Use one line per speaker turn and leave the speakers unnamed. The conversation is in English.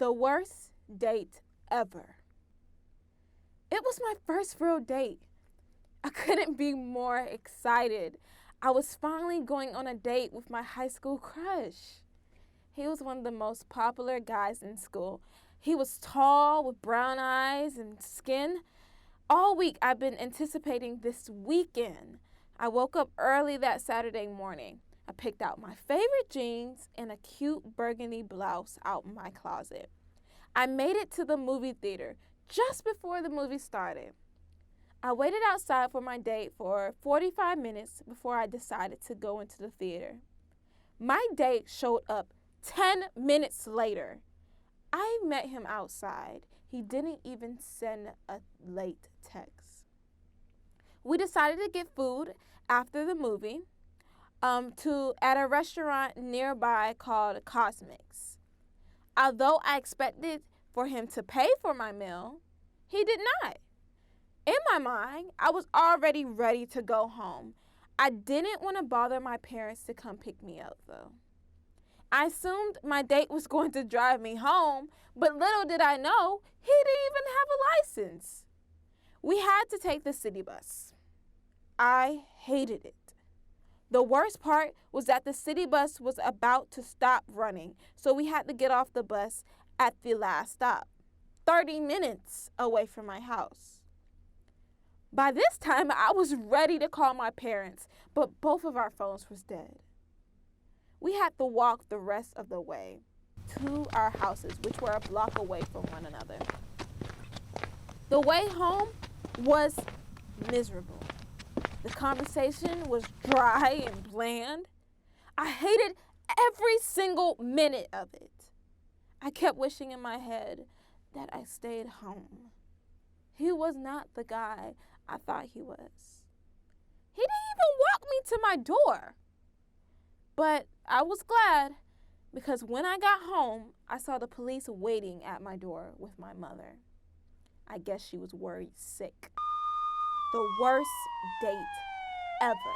The worst date ever. It was my first real date. I couldn't be more excited. I was finally going on a date with my high school crush. He was one of the most popular guys in school. He was tall with brown eyes and skin. All week I've been anticipating this weekend. I woke up early that Saturday morning. I picked out my favorite jeans and a cute burgundy blouse out in my closet. I made it to the movie theater just before the movie started. I waited outside for my date for 45 minutes before I decided to go into the theater. My date showed up 10 minutes later. I met him outside. He didn't even send a late text. We decided to get food after the movie at a restaurant nearby called Cosmics. Although I expected for him to pay for my meal, he did not. In my mind, I was already ready to go home. I didn't want to bother my parents to come pick me up, though. I assumed my date was going to drive me home, but little did I know he didn't even have a license. We had to take the city bus. I hated it. The worst part was that the city bus was about to stop running, so we had to get off the bus at the last stop, 30 minutes away from my house. By this time, I was ready to call my parents, but both of our phones was dead. We had to walk the rest of the way to our houses, which were a block away from one another. The way home was miserable. The conversation was dry and bland. I hated every single minute of it. I kept wishing in my head that I stayed home. He was not the guy I thought he was. He didn't even walk me to my door. But I was glad because when I got home, I saw the police waiting at my door with my mother. I guess she was worried sick. The worst date ever.